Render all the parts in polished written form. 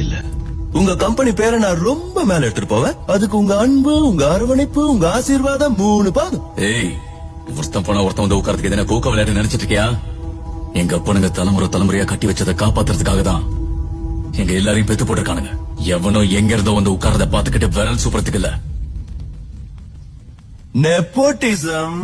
இல்ல. உங்க கம்பெனி பேரை நான் ரொம்ப மேல எடுத்துட்டு போவேன். அதுக்கு உங்க அன்பு, உங்க அரவணைப்பு, உங்க ஆசீர்வாதம் 3 பாதம். ஏய், ஒருத்தன் போனா ஒருத்தன் வந்து உட்கார்றதுக்கு எதனா கோக்க விளையாட்டு நினைச்சிட்டு இருக்கியா? எங்க அப்பனுங்க தலைமுறையா கட்டி வச்சதை காப்பாத்துறதுக்காக தான் எங்க எல்லாரையும் பெத்து போட்டிருக்கானுங்க. எவனோ எங்க இருந்தோ வந்து உட்கார்றத பாத்துக்கிட்டு விரல் சூப்பறதுக்கு இல்ல. நெப்போட்டிசம்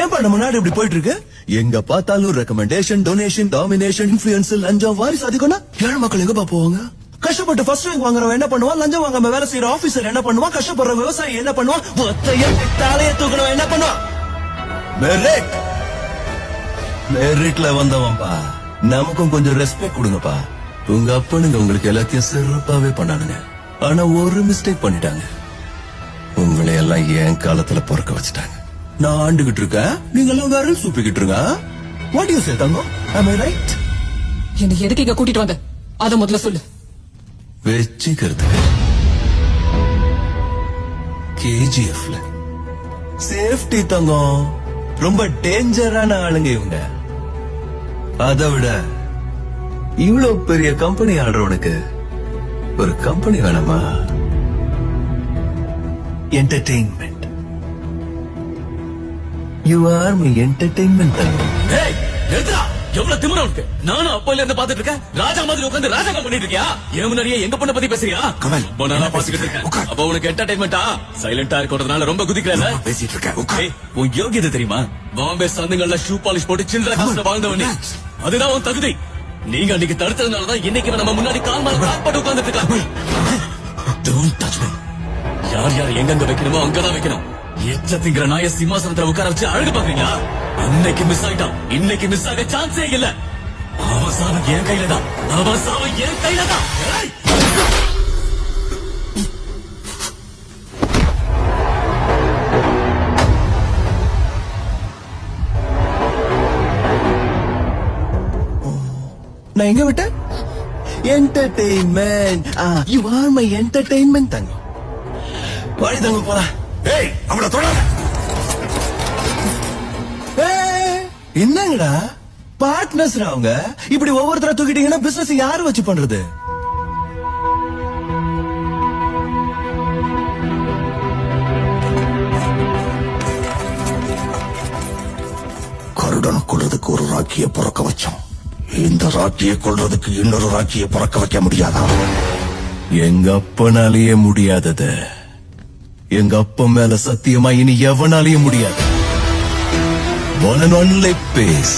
ஏன் பண்ண முன்னாடி இப்படி போயிட்டு இருக்கு? எங்க பார்த்தாலும் ரெக்கமெண்டேஷன், டொனேஷன், டாமினேஷன், இன்ஃபுளுன்ஸ், லஞ்சம், வாரிசு அதிகம்னா ஏழை மக்கள் எங்க போவாங்க? கஷ்டப்பட்டு ஃபர்ஸ்ட் ரேங்க் வாங்குறவன் என்ன பண்ணுவான்? லஞ்சம் வாங்காம வேலை செய்யற ஆபீசர் என்ன பண்ணுவான்? கஷ்டப்படுற விவசாயி என்ன பண்ணுவான்? ஒத்தைய தலைய தூக்கணும் என்ன பண்ணுவான்? மெரிட்ல வந்தவன்பா. நமக்கும் கொஞ்சம் ரெஸ்பெக்ட் கொடுங்கப்பா. உங்க அப்பனுங்க உங்களுக்கு எல்லாத்தையும் சிறப்பாவே பண்ணானுங்க. ஆனா ஒரு மிஸ்டேக் பண்ணிட்டாங்க. உங்களை எல்லாம் என் காலத்துல பிறக்க வச்சுட்டாங்க. நான் ஆண்டுகிட்டு இருக்கேன், நீங்க எல்லாம் வேற சூப்பிக்கிட்டு இருங்க. What you say Thangam? am I right? என்ன எதுக்கு இங்க கூட்டிட்டு வந்த? அத முதல்ல சொல்லு. வெச்சிக்கிறதுக்கு கேஜிஎஃப்ல சேஃப்டி தங்கம். ரொம்ப டேஞ்சரான ஆளுங்க இவங்க. அதை விட இவ்வளவு பெரிய கம்பெனி ஆடுறவனுக்கு ஒரு கம்பெனி வேணாமா? Entertainment. You are my entertainment தங்கம். ஏய், நிறுத்துடா. எவ்வளவு திமிரா இருக்கு. நானும் அப்பையில இருந்து பாத்துட்டு இருக்கேன். ராஜா மாதிரி உட்கார்ந்து ராஜாங்கம் பண்ணிட்டு இருக்கியா? ஏன் முன்னாடியே எங்க பொண்ணை பத்தி பேசுறியா? கமல், ரொம்ப நாளா பாத்துக்கிட்டு இருக்கேன். அப்ப உனக்கு என்டர்டைன்மெண்டா? சைலண்டா இருக்கிறதுனால ரொம்ப குதிக்கிறல. பேசிட்டு இருக்கேன். உன் யோகியதை தெரியுமா? பாம்பே சந்துங்கள்ல ஷூ பாலிஷ் போட்டு சில்லற காசுல வாழ்ந்தவனே. அதுதான் உன் தகுதி. நீங்க அன்னைக்கு தடுத்ததுனாலதான் இன்னைக்கு நம்ம முன்னாடி கால் மேல கால் போட்டு உட்கார்ந்துட்டு இருக்காங்க. Don't touch me. யார் யார் எங்கெங்க வைக்கணுமோ அங்கதான் வைக்கணும். எச்சத்திங்கிற நாய சிம்மாசனத்துல உட்கார வச்சு அழகு பாக்குறீங்களா? அன்னைக்கு மிஸ் ஆயிட்டான், இன்னைக்கு மிஸ் ஆக சான்ஸே இல்ல. அவன் சாவு என் கையில தான். அவன் சாவு என் கையில தான். நான் எங்க விட்டேன்? Entertainment. You are my entertainment தங்கம். வாடி தங்கம் போலாம். ஏய், அவளை தொடாத. என்னங்கடா பார்ட்னர்ஸ் அவங்க. இப்படி ஒவ்வொருத்தர தூக்கிட்டீங்கன்னா பிசினஸ் யாரு வச்சு பண்றது? கருடனை கொள்றதுக்கு ஒரு ராக்கிய பிறக்க வச்சோம். இந்த ராக்கிய கொள்றதுக்கு இன்னொரு ராக்கிய பிறக்க வைக்க முடியாதா? எங்க அப்பனாலேயே முடியாதது எங்க அப்பா மேல சத்தியமா இனி எவனாலேயும் முடியாது. One and only pace.